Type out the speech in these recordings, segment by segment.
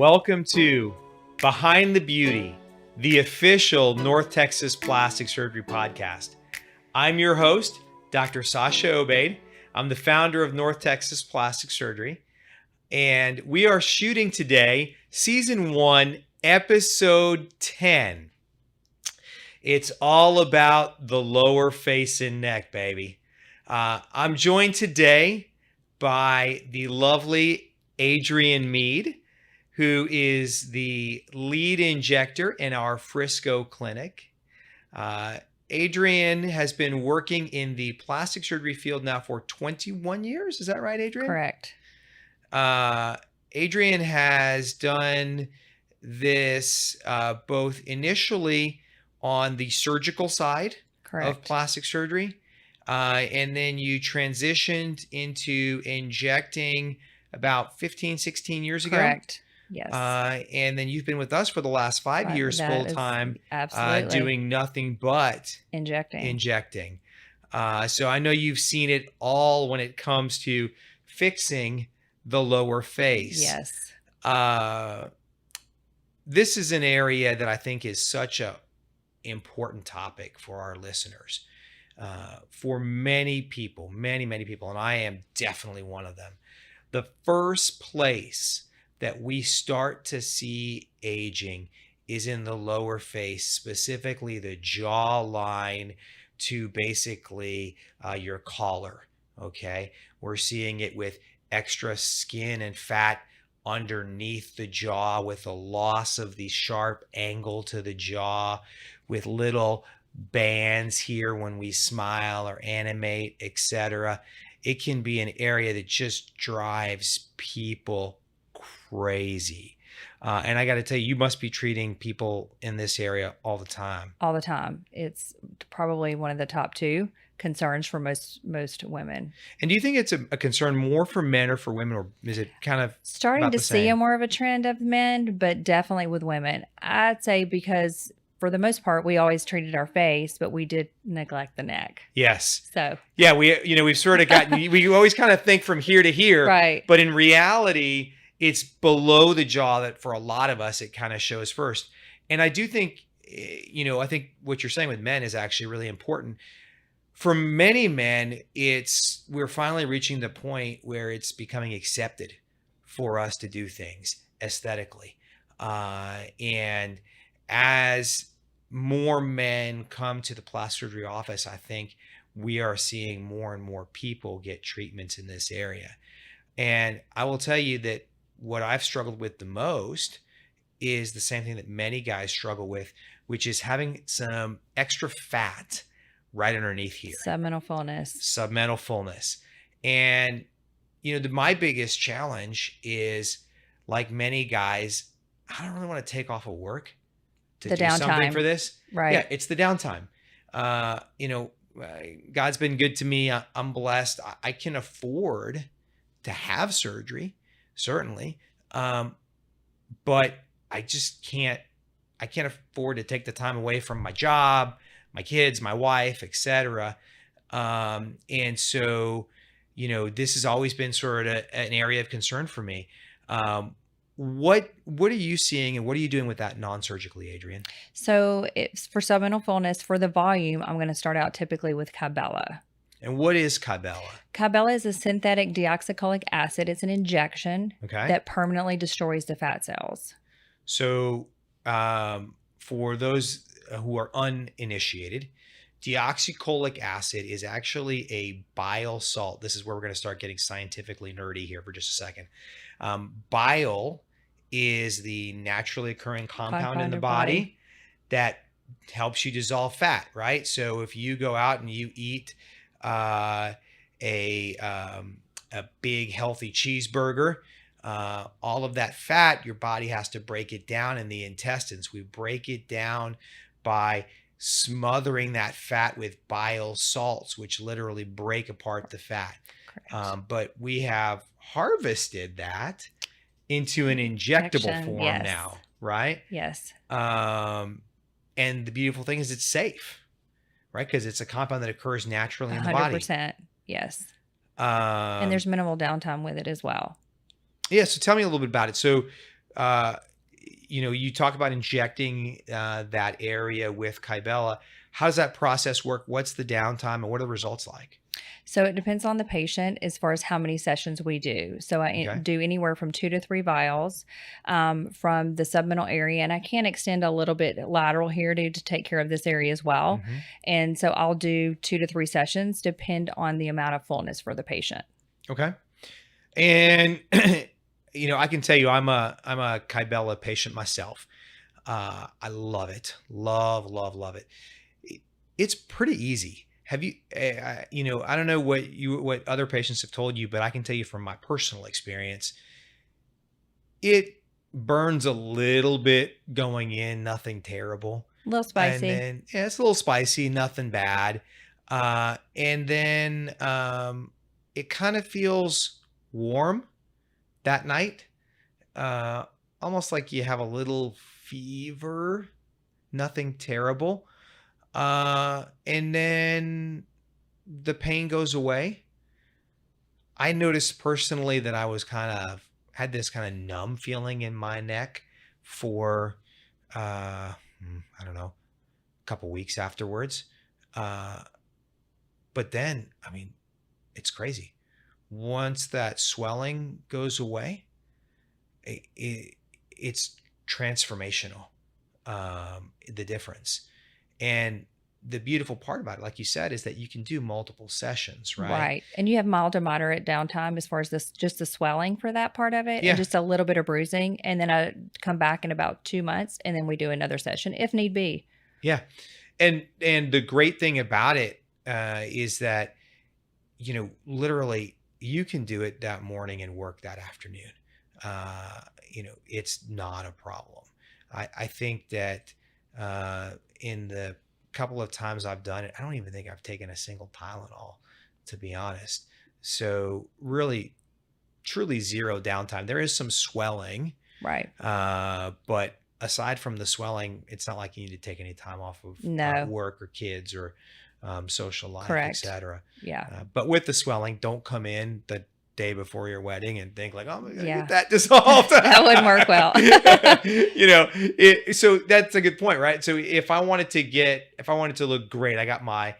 Welcome to Behind the Beauty, the official North Texas Plastic Surgery podcast. I'm your host, Dr. Sasha Obaid. I'm the founder of North Texas Plastic Surgery, and we are shooting today Season 1, Episode 10. It's all about the lower face and neck, baby. I'm joined today by the lovely Adrian Mead, who is the lead injector in our Frisco clinic. Adrian has been working in the plastic surgery field now for 21 years. Is that right, Adrian? Correct. Adrian has done this both initially on the surgical side of plastic surgery, and then you transitioned into injecting about 15, 16 years ago. Correct. Yes. And then you've been with us for the last 5 years full time, doing nothing but injecting. So I know you've seen it all when it comes to fixing the lower face. Yes. This is an area that I think is such a important topic for our listeners. For many people, many people, and I am definitely one of them. The first place that we start to see aging is in the lower face, specifically the jawline to basically your collar, okay? We're seeing it with extra skin and fat underneath the jaw, with a loss of the sharp angle to the jaw, with little bands here when we smile or animate, etc. It can be an area that just drives people crazy. And I got to tell you, you must be treating people in this area all the time. All the time. It's probably one of the top two concerns for most women. And do you think it's a concern more for men or for women, or is it kind of starting to see a more of a trend of men, but definitely with women? I'd say because for the most part, we always treated our face, but we did neglect the neck. Yes. So yeah, we've sort of gotten, we always kind of think from here to here, right? But in reality, it's below the jaw that for a lot of us, it kind of shows first. And I do think, I think what you're saying with men is actually really important. For many men, we're finally reaching the point where it's becoming accepted for us to do things aesthetically. And as more men come to the plastic surgery office, I think we are seeing more and more people get treatments in this area. And I will tell you that what I've struggled with the most is the same thing that many guys struggle with, which is having some extra fat right underneath here. Submental fullness. And, my biggest challenge is, like many guys, I don't really want to take off of work to do something for this. Right. Yeah, it's the downtime. God's been good to me. I'm blessed. I can afford to have surgery, certainly. But I just can't afford to take the time away from my job, my kids, my wife, etc. And so, this has always been sort of an area of concern for me. What are you seeing, and what are you doing with that non-surgically, Adrian? So it's for submental fullness. For the volume, I'm going to start out typically with Kybella. And what is Kybella? Kybella is a synthetic deoxycholic acid. It's an injection that permanently destroys the fat cells. So for those who are uninitiated, deoxycholic acid is actually a bile salt. This is where we're going to start getting scientifically nerdy here for just a second. Bile is the naturally occurring compound in the body that helps you dissolve fat, right? So if you go out and you eat a big healthy cheeseburger, all of that fat, your body has to break it down in the intestines. We break it down by smothering that fat with bile salts, which literally break apart the fat. But we have harvested that into an injectable form now, right? Yes. And the beautiful thing is it's safe, right? Because it's a compound that occurs naturally in the body. 100%. Yes. And there's minimal downtime with it as well. Yeah. So tell me a little bit about it. So uh, you talk about injecting that area with Kybella. How does that process work? What's the downtime and what are the results like? So it depends on the patient as far as how many sessions we do. So I Okay. do anywhere from 2 to 3 vials from the submental area, and I can extend a little bit lateral here to take care of this area as well. Hmm. And so I'll do 2 to 3 sessions, depend on the amount of fullness for the patient. Okay. And I can tell you, I'm a Kybella patient myself. I love it. Love it. It's pretty easy. Have you, I don't know what other patients have told you, but I can tell you from my personal experience, it burns a little bit going in, nothing terrible. A little And spicy. then, yeah, it's a little spicy, nothing bad. And then it kind of feels warm that night, uh, almost like you have a little fever, nothing terrible. And then the pain goes away. I noticed personally that I was had this kind of numb feeling in my neck for, I don't know, a couple weeks afterwards. Uh, but then, I mean, it's crazy. Once that swelling goes away, it's transformational, the difference. And the beautiful part about it, like you said, is that you can do multiple sessions, right? Right. And you have mild to moderate downtime as far as this, just the swelling for that part of it and Yeah, just a little bit of bruising. And then I come back in about 2 months and then we do another session if need be. yeah. And the great thing about it is that, literally you can do it that morning and work that afternoon. It's not a problem. I think that in the couple of times I've done it, I don't even think I've taken a single Tylenol, to be honest. So really, truly zero downtime. There is some swelling, Right. but aside from the swelling, it's not like you need to take any time off of No. work or kids or social life, Correct. etc. Yeah. But with the swelling, don't come in the day before your wedding and think like, oh, I'm gonna Yeah. get that dissolved. That wouldn't work well. So that's a good point, right? So if I wanted to look great, I got my,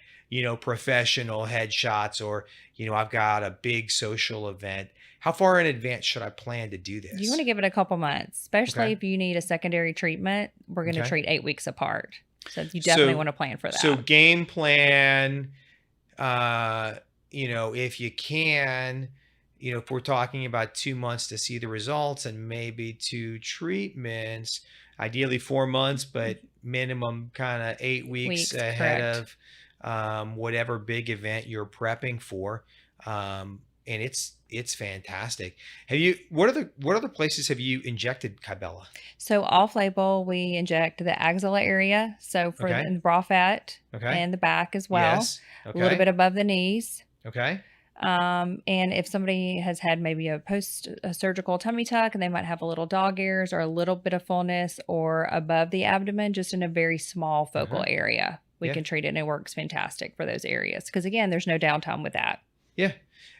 professional headshots, or, I've got a big social event. How far in advance should I plan to do this? You want to give it a couple months, especially Okay. if you need a secondary treatment. We're going to Okay. treat 8 weeks apart. So you definitely So- want to plan for that. So game plan, if you can, if we're talking about 2 months to see the results and maybe 2 treatments, ideally 4 months, but minimum kind of 8 weeks ahead correct. of whatever big event you're prepping for. And it's fantastic. What other places have you injected Kybella? So off label, we inject the axilla area. So for Okay. the raw fat Okay. and the back as well. Yes. Okay. A little bit above the knees. Okay. And if somebody has had maybe a surgical tummy tuck and they might have a little dog ears or a little bit of fullness or above the abdomen, just in a very small focal area, we Yeah. can treat it and it works fantastic for those areas. Because again, there's no downtime with that. Yeah.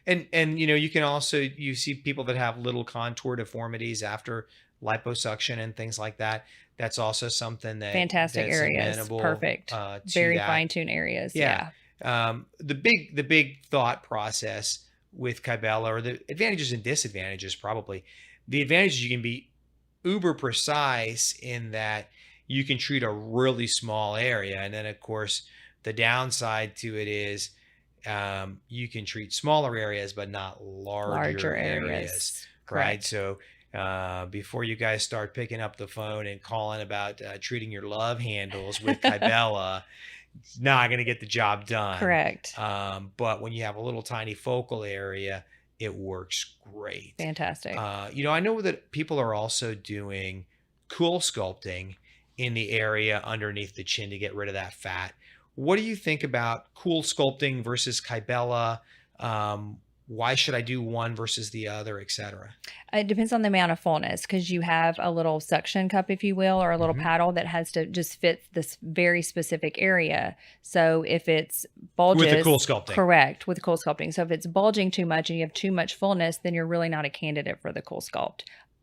And you can also, you see people that have little contour deformities after liposuction and things like that. That's also something Fantastic that's areas. amenable, Perfect. to Very that. fine-tuned areas. Yeah. Yeah. The big thought process with Kybella, or the advantages and disadvantages, probably the advantages, you can be uber precise in that you can treat a really small area. And then of course the downside to it is, you can treat smaller areas, but not larger areas. Right. Correct. So, before you guys start picking up the phone and calling about treating your love handles with Kybella, it's not going to get the job done. Correct. But when you have a little tiny focal area, it works great. Fantastic. I know that people are also doing CoolSculpting in the area underneath the chin to get rid of that fat. What do you think about CoolSculpting versus Kybella? Why should I do one versus the other, etc.? It depends on the amount of fullness because you have a little suction cup, if you will, or a little paddle that has to just fit this very specific area. So if it's bulges, With the CoolSculpting. correct, with CoolSculpting. So if it's bulging too much and you have too much fullness, then you're really not a candidate for the CoolSculpt.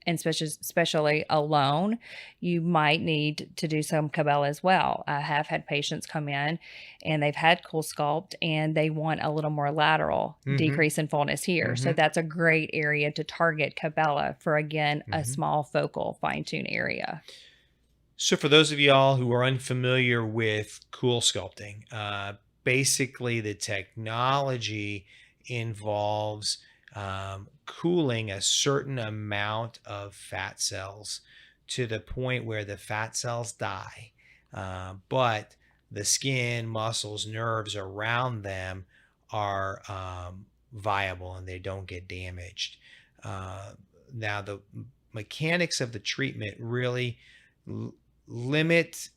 and especially alone, you might need to do some Kybella as well. I have had patients come in and they've had CoolSculpt and they want a little more lateral decrease in fullness here. So that's a great area to target Kybella for, again, a small focal fine-tune area. So for those of y'all who are unfamiliar with CoolSculpting, basically the technology involves cooling a certain amount of fat cells to the point where the fat cells die, but the skin, muscles, nerves around them are viable and they don't get damaged. Now, the mechanics of the treatment really limit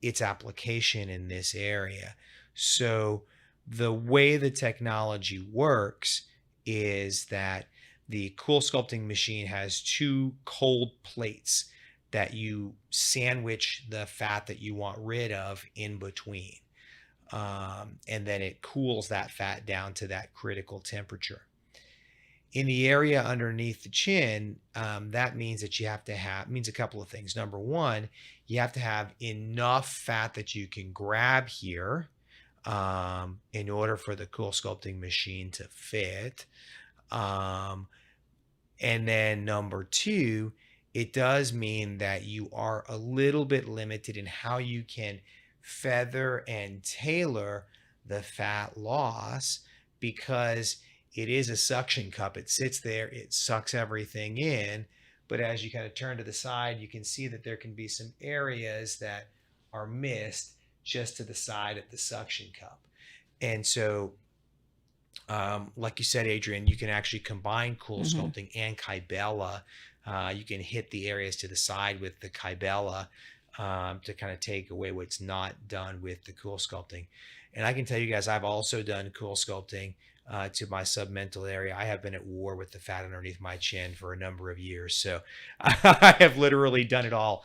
its application in this area. So the way the technology works is that the CoolSculpting machine has two cold plates that you sandwich the fat that you want rid of in between. And then it cools that fat down to that critical temperature. In the area underneath the chin, that means that you have to have, means a couple of things. Number one, you have to have enough fat that you can grab here in order for the CoolSculpting machine to fit. And then number two, it does mean that you are a little bit limited in how you can feather and tailor the fat loss, because it is a suction cup. It sits there, it sucks everything in, but as you kind of turn to the side, you can see that there can be some areas that are missed just to the side of the suction cup. And so, like you said, Adrian, you can actually combine CoolSculpting and Kybella. You can hit the areas to the side with the Kybella to kind of take away what's not done with the CoolSculpting. And I can tell you guys, I've also done CoolSculpting to my submental area. I have been at war with the fat underneath my chin for a number of years. So I have literally done it all.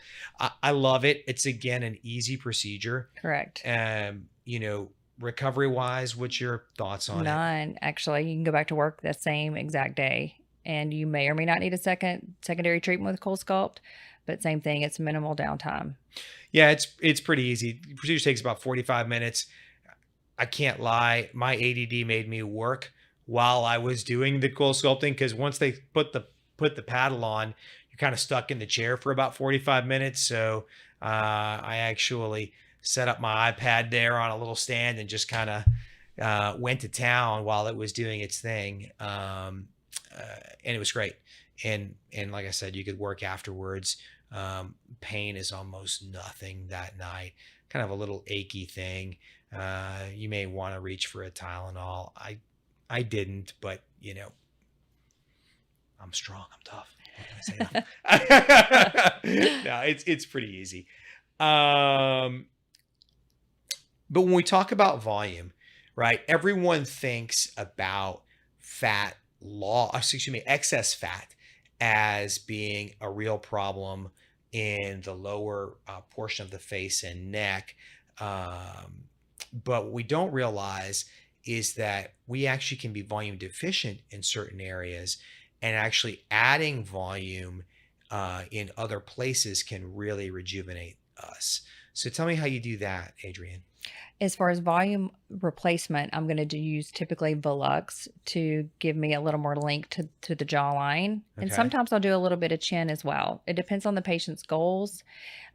I love it. It's, again, an easy procedure. Correct. You know, recovery wise, what's your thoughts on it? None. Actually, you can go back to work the same exact day, and you may or may not need a secondary treatment with CoolSculpt, but same thing. It's minimal downtime. Yeah, it's pretty easy. The procedure takes about 45 minutes. I can't lie, my ADD made me work while I was doing the CoolSculpting, because once they put the paddle on, you're kind of stuck in the chair for about 45 minutes. So I actually set up my iPad there on a little stand and just kind of went to town while it was doing its thing. And it was great. And like I said, you could work afterwards. Pain is almost nothing that night, kind of a little achy thing. You may want to reach for a Tylenol. I didn't, but you know, I'm strong. I'm tough. What can I say? No, it's pretty easy. But when we talk about volume, right? Everyone thinks about fat loss, excuse me, excess fat as being a real problem in the lower portion of the face and neck. But what we don't realize is that we actually can be volume deficient in certain areas, and actually adding volume in other places can really rejuvenate us. So tell me how you do that, Adrian. As far as volume replacement, I'm going to use typically Velux to give me a little more link to the jawline. And sometimes I'll do a little bit of chin as well. It depends on the patient's goals.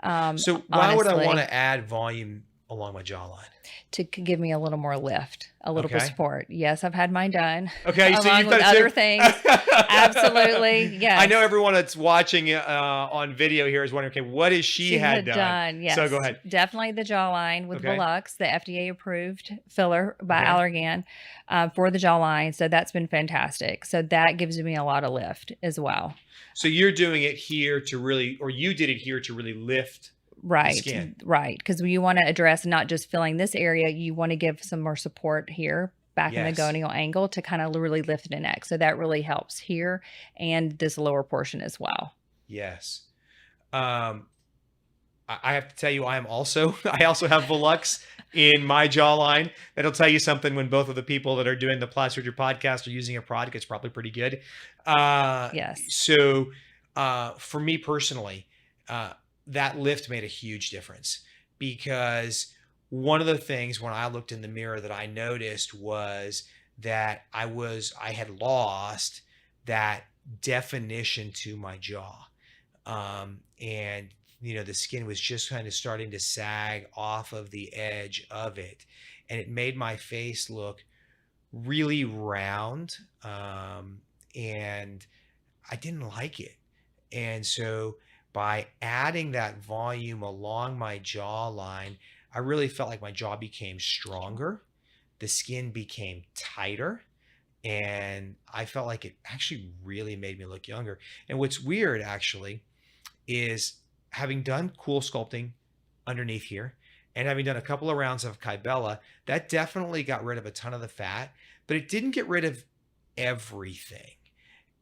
So why would I want to add volume along my jawline? To give me a little more lift, a little bit of support. Yes, I've had mine done. Okay, so along you've with done other things. Absolutely, yes. I know everyone that's watching on video here is wondering, okay, what has she had done? Yes, so go ahead. Definitely the jawline with Velux, the FDA approved filler by Allergan for the jawline. So that's been fantastic. So that gives me a lot of lift as well. So you're doing it here to really, or you did it here to really lift. Right. Because you want to address not just filling this area, you want to give some more support here back in the gonial angle to kind of really lift the neck. So that really helps here and this lower portion as well. Yes. I have to tell you, I also have Volux in my jawline. That'll tell you something when both of the people that are doing the Plastic Surgery podcast are using a product. It's probably pretty good. Yes. So for me personally, that lift made a huge difference, because one of the things when I looked in the mirror that I noticed was that I had lost that definition to my jaw. And the skin was just kind of starting to sag off of the edge of it. And it made my face look really round. And I didn't like it. And so by adding that volume along my jawline, I really felt like my jaw became stronger. The skin became tighter. And I felt like it actually really made me look younger. And what's weird actually is having done CoolSculpting underneath here and having done a couple of rounds of Kybella, that definitely got rid of a ton of the fat, but it didn't get rid of everything.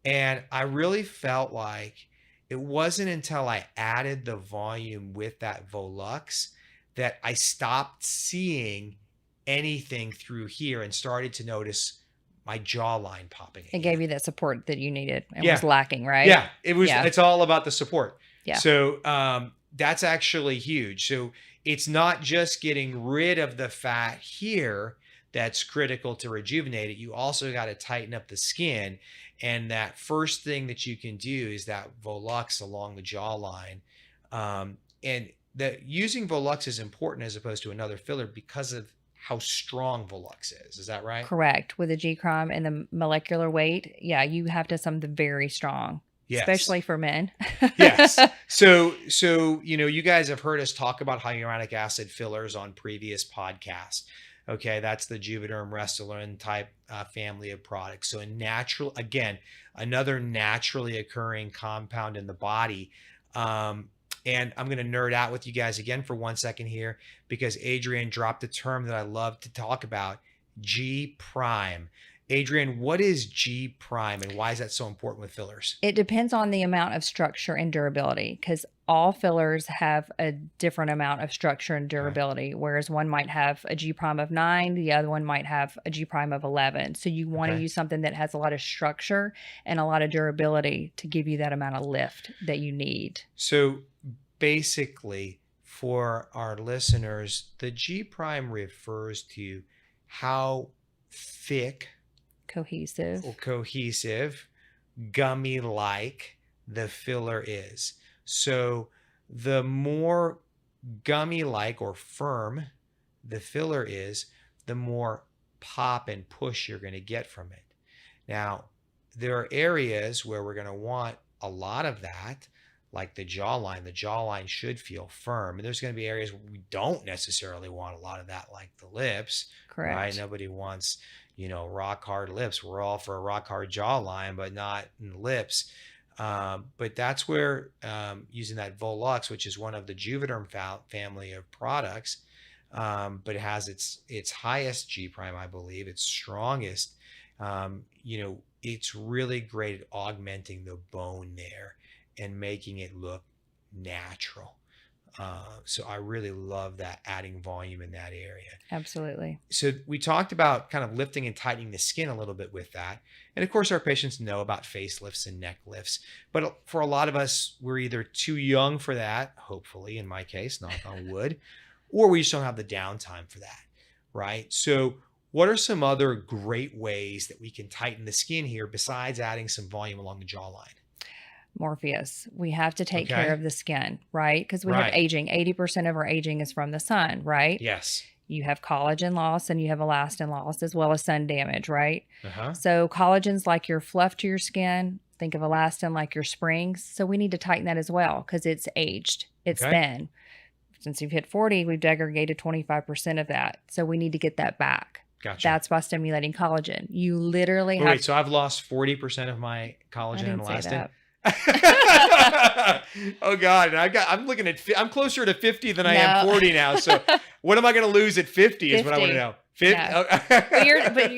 And I really felt like it wasn't until I added the volume with that Volux that I stopped seeing anything through here and started to notice my jawline popping It again. gave you that support that you needed and Yeah. was lacking, right? Yeah, it was. Yeah. It's all about the support. Yeah. So that's actually huge. So it's not just getting rid of the fat here that's critical to rejuvenate it. You also got to tighten up the skin. And that first thing that you can do is that Volux along the jawline. And using Volux is important as opposed to another filler because of how strong Volux is. Is that right? Correct. With the G-Crom and the molecular weight, yeah, you have to something very strong. Yes. Especially for men. Yes. So, you guys have heard us talk about hyaluronic acid fillers on previous podcasts. Okay. That's the Juvederm Restylane type family of products. So another naturally occurring compound in the body. And I'm going to nerd out with you guys again for 1 second here, because Adrian dropped a term that I love to talk about, G prime. Adrian, what is G prime and why is that so important with fillers? It depends on the amount of structure and durability, because all fillers have a different amount of structure and durability, whereas one might have a G prime of 9, the other one might have a G prime of 11. So you want to use something that has a lot of structure and a lot of durability to give you that amount of lift that you need. So basically, for our listeners, the G prime refers to how thick, cohesive, gummy-like the filler is. So the more gummy-like or firm the filler is, the more pop and push you're going to get from it. Now, there are areas where we're going to want a lot of that, like the jawline. The jawline should feel firm. And there's going to be areas where we don't necessarily want a lot of that, like the lips. Correct. Right? Nobody wants, rock hard lips. We're all for a rock hard jawline, but not in the lips. But that's where using that Volux, which is one of the Juvederm family of products, but it has its highest G prime, I believe, its strongest. It's really great at augmenting the bone there and making it look natural. So I really love that, adding volume in that area. Absolutely. So we talked about kind of lifting and tightening the skin a little bit with that. And of course, our patients know about facelifts and neck lifts. But for a lot of us, we're either too young for that, hopefully, in my case, knock on wood, or we just don't have the downtime for that, right? So what are some other great ways that we can tighten the skin here besides adding some volume along the jawline? Morpheus. We have to take care of the skin, right? Because we have aging. 80% of our aging is from the sun, right? Yes. You have collagen loss and you have elastin loss as well as sun damage, right? So collagen's like your fluff to your skin. Think of elastin like your springs. So we need to tighten that as well because it's aged. It's thin. Since you've hit 40, we've degraded 25% of that. So we need to get that back. Gotcha. That's by stimulating collagen. You literally have... Wait, so I've lost 40% of my collagen and elastin? Oh God. And I'm closer to 50 than I am 40 now. So what am I going to lose at 50 is what I want to know. No.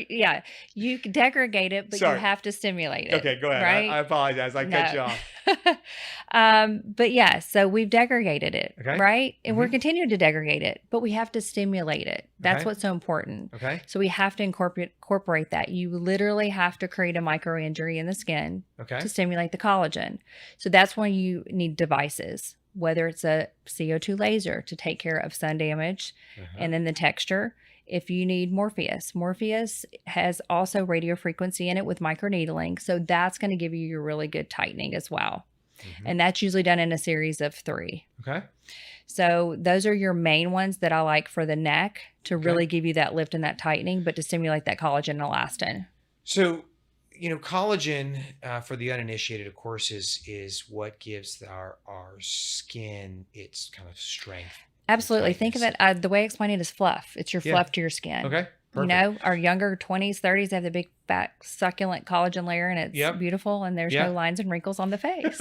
Yeah, you can degrade it, but Sorry. you have to stimulate it. Okay, go ahead. Right? I apologize. I cut you off. But yeah, so we've degraded it, Okay. right? And we're continuing to degrade it, but we have to stimulate it. That's what's so important. Okay. So we have to incorporate that. You literally have to create a micro injury in the skin to stimulate the collagen. So that's when you need devices, whether it's a CO2 laser to take care of sun damage and then the texture. If you need Morpheus has also radio frequency in it with microneedling. So that's going to give you your really good tightening as well. And that's usually done in a series of 3. Okay. So those are your main ones that I like for the neck to really give you that lift and that tightening, but to stimulate that collagen and elastin. So, collagen, for the uninitiated, of course, is what gives our skin its kind of strength. Absolutely. Think of it, the way I explain it is fluff. It's your fluff to your skin. Okay. Perfect. Our younger 20s, 30s, they have the big, fat, succulent collagen layer, and it's beautiful, and there's no lines and wrinkles on the face.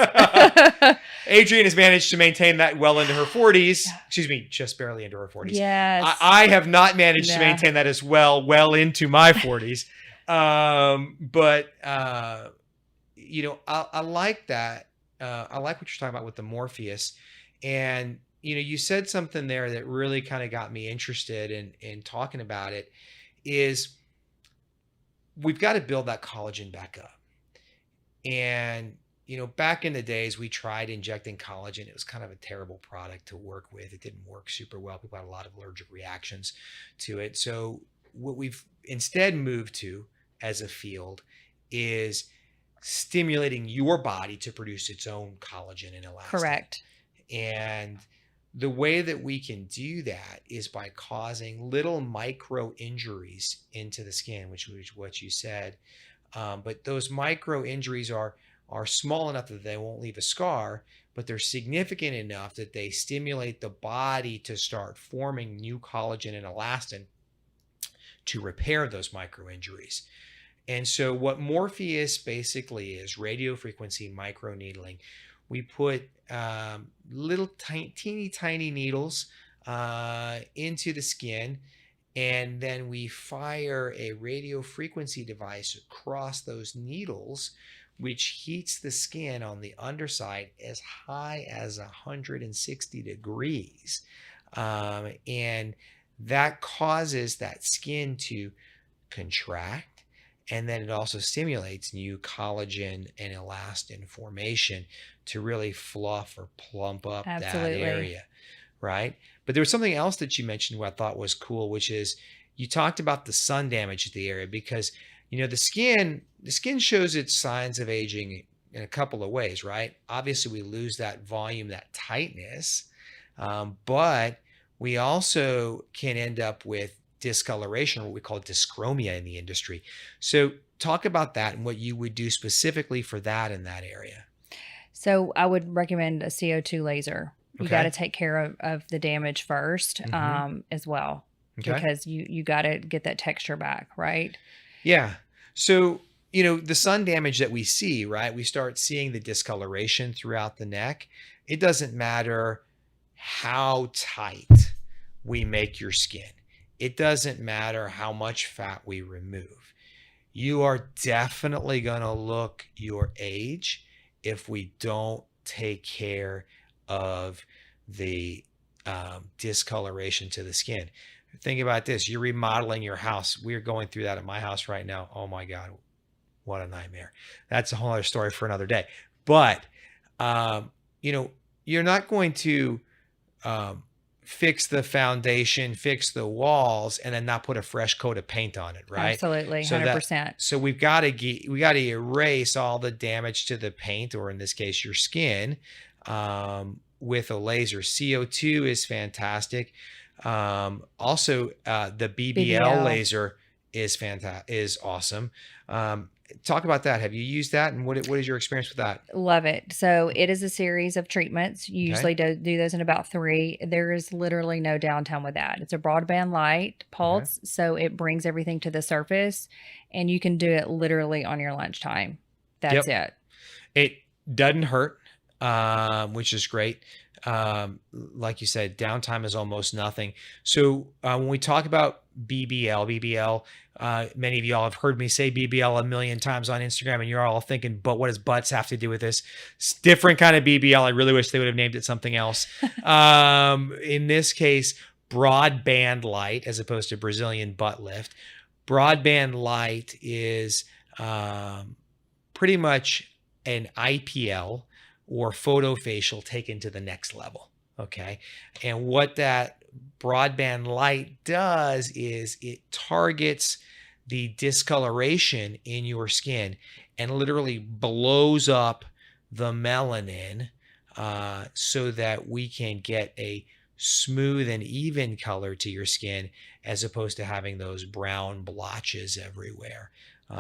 Adrian has managed to maintain that well into her 40s. Excuse me, just barely into her 40s. Yes. I have not managed to maintain that as well into my 40s. But I like that. I like what you're talking about with the Morpheus. And, you said something there that really kind of got me interested in talking about it, is we've got to build that collagen back up. And, back in the days, we tried injecting collagen. It was kind of a terrible product to work with. It didn't work super well. People had a lot of allergic reactions to it. So what we've instead moved to as a field is stimulating your body to produce its own collagen and elastin. Correct. And the way that we can do that is by causing little micro injuries into the skin, which is what you said. But those micro injuries are small enough that they won't leave a scar, but they're significant enough that they stimulate the body to start forming new collagen and elastin to repair those micro injuries. And so what Morpheus basically is radio frequency microneedling. We put little teeny tiny needles into the skin, and then we fire a radio frequency device across those needles, which heats the skin on the underside as high as 160 degrees. And that causes that skin to contract. And then it also stimulates new collagen and elastin formation to really fluff or plump up that area, right? But there was something else that you mentioned what I thought was cool, which is you talked about the sun damage to the area, because the skin shows its signs of aging in a couple of ways, right? Obviously, we lose that volume, that tightness, but we also can end up with discoloration, what we call dyschromia in the industry. So talk about that and what you would do specifically for that in that area. So I would recommend a CO2 laser. You got to take care of the damage first as well, because you got to get that texture back, right? Yeah. So, the sun damage that we see, right? We start seeing the discoloration throughout the neck. It doesn't matter how tight we make your skin. It doesn't matter how much fat we remove. You are definitely going to look your age if we don't take care of the discoloration to the skin. Think about this. You're remodeling your house. We're going through that at my house right now. Oh my God, what a nightmare. That's a whole other story for another day. But, you're not going to fix the foundation, fix the walls, and then not put a fresh coat of paint on it, right? Absolutely, 100%. So we got to erase all the damage to the paint, or in this case, your skin, with a laser. CO2 is fantastic. Also, the BBL laser is awesome. Talk about that. Have you used that, and what is your experience with that? Love it. So it is a series of treatments. You usually do those in about 3. There is literally no downtime with that. It's a broadband light pulse, so it brings everything to the surface, and you can do it literally on your lunchtime. That's it. It doesn't hurt, which is great. Like you said, downtime is almost nothing. So when we talk about BBL. BBL. Many of y'all have heard me say BBL a million times on Instagram, and you're all thinking, but what does butts have to do with this? It's different kind of BBL. I really wish they would have named it something else. In this case, broadband light as opposed to Brazilian butt lift. Broadband light is pretty much an IPL or photofacial taken to the next level. Okay. And what that broadband light does is it targets the discoloration in your skin and literally blows up the melanin so that we can get a smooth and even color to your skin as opposed to having those brown blotches everywhere.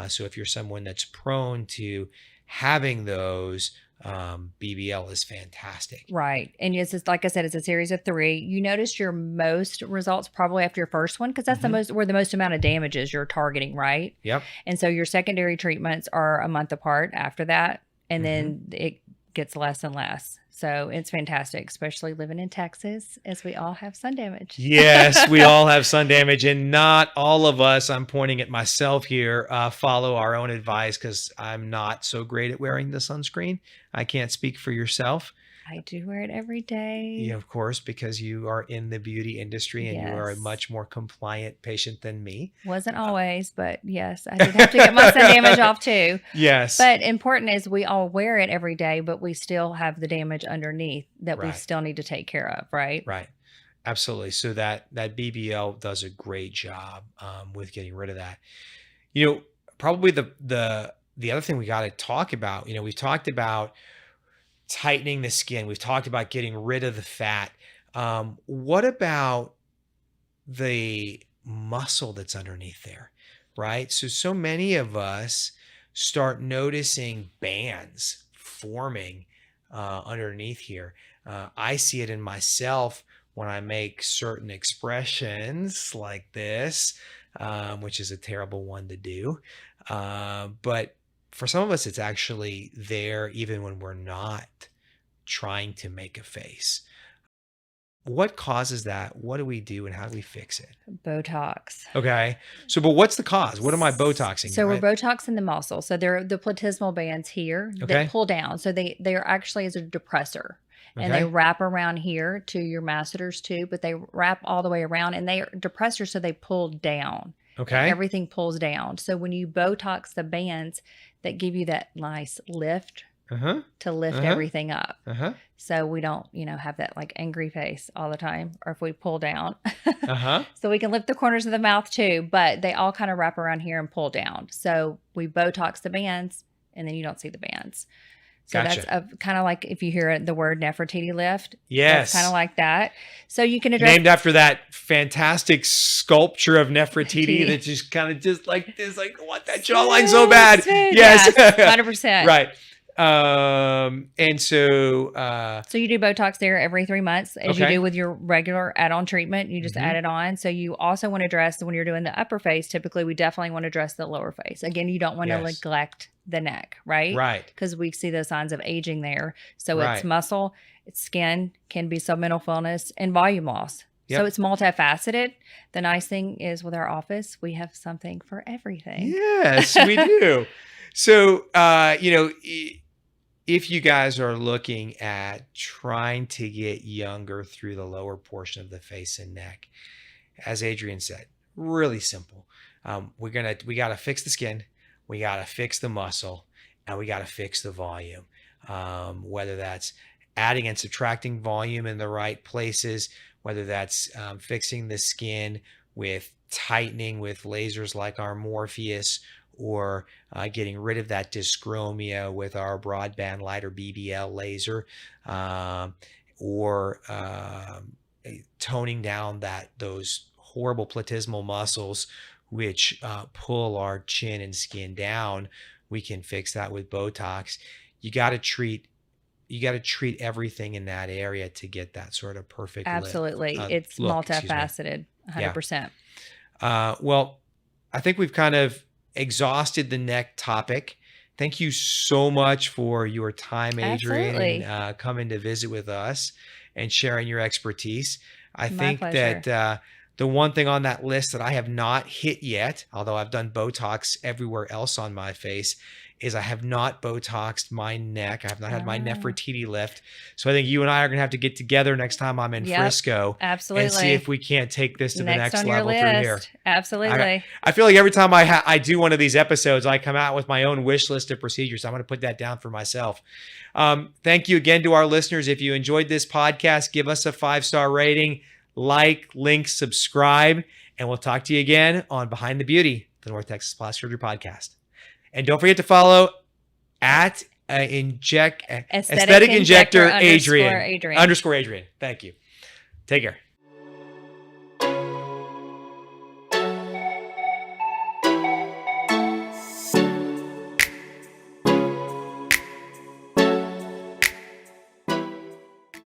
So if you're someone that's prone to having those, BBL is fantastic. Right. And it's just, like I said, it's a series of 3. You notice your most results probably after your first one because that's the most where the most amount of damages you're targeting, right? Yep. And so your secondary treatments are a month apart after that, and then it gets less and less. So it's fantastic, especially living in Texas, as we all have sun damage. Yes, we all have sun damage, and not all of us, I'm pointing at myself here, follow our own advice because I'm not so great at wearing the sunscreen. I can't speak for yourself. I do wear it every day. Yeah, of course, because you are in the beauty industry and you are a Yes. much more compliant patient than me. Wasn't always, but yes, I did have to get my sun damage off too. Yes. But important is we all wear it every day, but we still have the damage underneath that we Right. still need to take care of, right? Right. Absolutely. So that BBL does a great job with getting rid of that. You know, probably the other thing we got to talk about, we've talked about tightening the skin. We've talked about getting rid of the fat. What about the muscle that's underneath there, right? So many of us start noticing bands forming underneath here. I see it in myself when I make certain expressions like this, which is a terrible one to do. But for some of us, it's actually there even when we're not trying to make a face. What causes that? What do we do and how do we fix it? Botox. Okay. So, but what's the cause? What am I Botoxing? So right? we're Botoxing the muscle. So they're the platysmal bands here Okay. that pull down. So they're actually as a depressor. And they Okay. wrap around here to your masseters too, but they wrap all the way around and they are depressors, so they pull down. Okay. Everything pulls down. So when you Botox the bands, that give you that nice lift Uh-huh. to lift Uh-huh. everything up. Uh-huh. So we don't, have that like angry face all the time, or if we pull down. Uh-huh. So we can lift the corners of the mouth too, but they all kind of wrap around here and pull down. So we Botox the bands and then you don't see the bands. So Gotcha. that's kind of like if you hear the word Nefertiti lift. Yes. That's kind of like that. So you can address Named after that fantastic sculpture of Nefertiti Nefertiti. that just kind of just like this, like, I want that jawline so bad. Smooth. Yes. 100%. Right. And so, So you do Botox there every 3 months, as you Okay. do with your regular add-on treatment. You just Mhm. add it on. So you also want to address, when you're doing the upper face, typically we definitely want to address the lower face. Again, you don't want to Yes. neglect the neck, right? right. Because we see those signs of aging there. So Right. it's muscle, it's skin, can be submental fullness, and volume loss. Yep. So it's multifaceted. The nice thing is with our office, we have something for everything. Yes, we do. So, if you guys are looking at trying to get younger through the lower portion of the face and neck, as Adrian said, really simple. We got to fix the skin, we got to fix the muscle, and we got to fix the volume. Whether that's adding and subtracting volume in the right places, whether that's fixing the skin with tightening with lasers like our Morpheus, or getting rid of that dyschromia with our broadband light or BBL laser, or toning down those horrible platysmal muscles which pull our chin and skin down. We can fix that with Botox. You got to treat everything in that area to get that sort of perfect Absolutely. It's look, excuse me. multifaceted, 100%. Well, I think we've kind of exhausted the neck topic. Thank you so much for your time, Adrian, Absolutely. and coming to visit with us and sharing your expertise. I My think pleasure. that The one thing on that list that I have not hit yet, although I've done Botox everywhere else on my face, is I have not Botoxed my neck. I have not had my Nefertiti lift. So I think you and I are going to have to get together next time I'm in Frisco. Absolutely. And see if we can't take this to the next on your level list. through here. Absolutely. I feel like every time I do one of these episodes, I come out with my own wish list of procedures. I'm going to put that down for myself. Thank you again to our listeners. If you enjoyed this podcast, give us a 5-star rating, like, link, subscribe, and we'll talk to you again on Behind the Beauty, the North Texas Plastic Surgery Podcast. And don't forget to follow at Aesthetic Injector Adrian. _Adrian. Thank you. Take care.